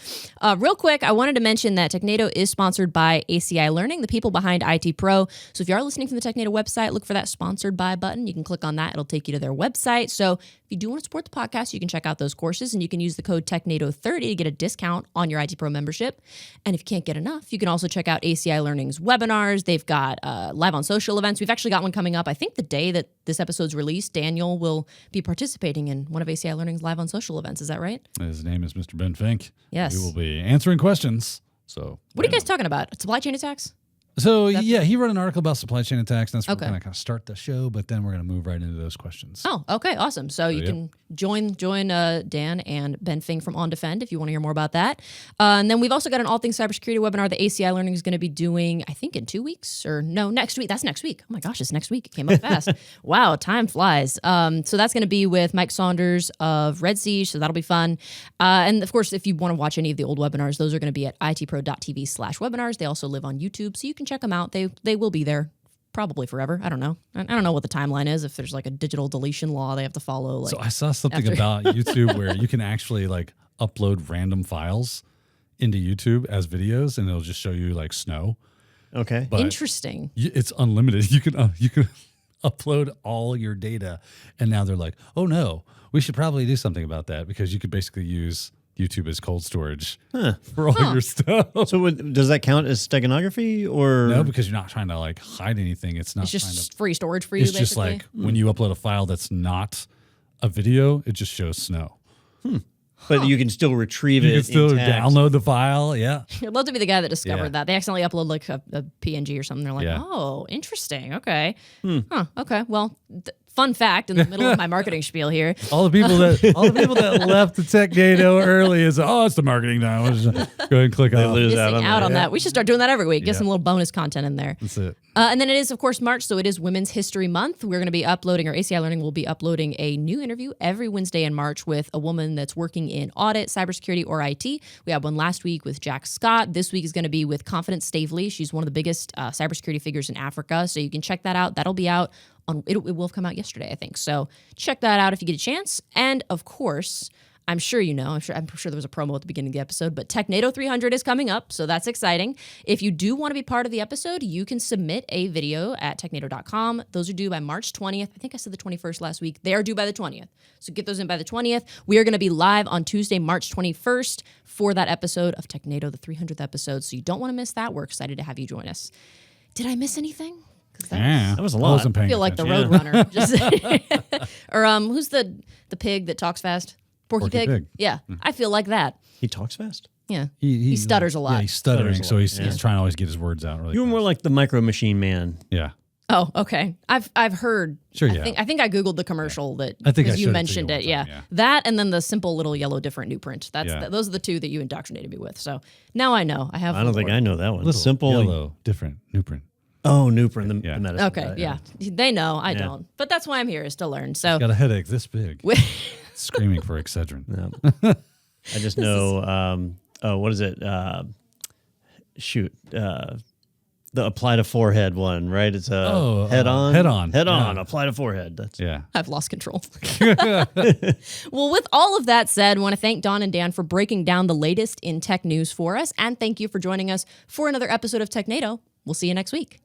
Real quick, I wanted to mention that Technado is sponsored by ACI Learning, the people behind IT Pro. So if you are listening from the Technado website, look for that sponsored by button. You can click on that. It'll take you to their website. So if you do want to support the podcast, you can check out those courses and you can use the code Technado30 to get a discount on your IT Pro membership. And if you can't get enough, you can also check out ACI Learning's webinars. They've got live on social events. We've actually got one coming up. I think the day that this episode's released, Daniel will be participating in one of ACI Learning's live on social events. Is that right? His name is Mr. Ben Fink. Yes. We will be answering questions. So What are you guys talking about? Supply chain attacks? So yeah, he wrote an article about supply chain attacks. And that's where Okay. we're going to kind of start the show, but then we're going to move right into those questions. Oh, okay, awesome. So you yep. can join Dan and Ben Fing from On Defend if you want to hear more about that. And then we've also got an All Things Cybersecurity webinar that ACI Learning is going to be doing, I think, in 2 weeks or no, next week. That's next week. Oh my gosh, it's next week. It came up fast. Wow, time flies. So that's going to be with Mike Saunders of Red Siege. So that'll be fun. And of course, if you want to watch any of the old webinars, those are going to be at itpro.tv/webinars. They also live on YouTube, so you can check them out. They will be there. Probably forever. I don't know. I don't know what the timeline is. If there's like a digital deletion law they have to follow. Like, So I saw something after- about YouTube where you can actually like upload random files into YouTube as videos, and it'll just show you like snow. Okay. But interesting. it's unlimited. You can upload all your data, and now they're like, oh no, we should probably do something about that because you could basically use YouTube as cold storage for all your stuff. So does that count as steganography or No, because you're not trying to like hide anything. It's not It's trying just to. free storage for you. It's basically. just like when you upload a file that's not a video, it just shows snow. but you can still retrieve You it. can still intact. download the file. Yeah. I'd love to be the guy that discovered Yeah. that. They accidentally upload like a PNG or something. They're like, Yeah. oh, interesting. Okay. Huh. Okay. Well, fun fact in the middle of my marketing spiel here. All the people that left the Technado early is it's the marketing time. Let's just go ahead and click on lose Missing out on that. that. We should start doing that every week. Get Yeah. some little bonus content in there. That's it. And then it is, of course, March, so it is Women's History Month. We're going to be uploading, or ACI Learning will be uploading a new interview every Wednesday in March with a woman that's working in audit, cybersecurity, or IT. We had one last week with Jack Scott. This week is going to be with Confidence Stavely. She's one of the biggest cybersecurity figures in Africa, so you can check that out. That'll be out on, it will have come out yesterday, I think. So check that out if you get a chance. And of course, I'm sure you know, I'm sure there was a promo at the beginning of the episode, but Technado 300 is coming up, so that's exciting. If you do want to be part of the episode, you can submit a video at technado.com. Those are due by March 20th. I think I said the 21st last week. They are due by the 20th. So get those in by the 20th. We are going to be live on Tuesday, March 21st for that episode of Technado, the 300th episode. So you don't want to miss that. We're excited to have you join us. Did I miss anything? Yeah. That was a I lot. wasn't I paying feel like the attention. Roadrunner. Just or who's the pig that talks fast? Porky Pig? Yeah, I feel like that. He talks fast. Yeah, he stutters a lot. Yeah, he's stuttering, Stutters a so lot, he's trying to always get his words out. Really You were fast. more like the Micro Machine Man. Yeah. Oh, okay. I've heard. Sure, I yeah. think I googled the commercial that I think I because you showed it to mentioned you it. one Yeah. time, yeah. That and then the simple little yellow different new print. That's Yeah. those are the two that you indoctrinated me with. So now I know. I have. I don't think more. I know that one. Little Simple. yellow, different, new print. Oh, Newprin, the Yeah. medicine. Okay, guy, yeah. They know. I don't. But that's why I'm here is to learn. So Got a headache this big. Screaming for Excedrin. Yeah. I just know. What is it? The apply to forehead one, right? It's a head on, head on. Yeah. apply to forehead. That's Yeah. I've lost control. Well, with all of that said, I want to thank Don and Dan for breaking down the latest in tech news for us. And thank you for joining us for another episode of Technado. We'll see you next week.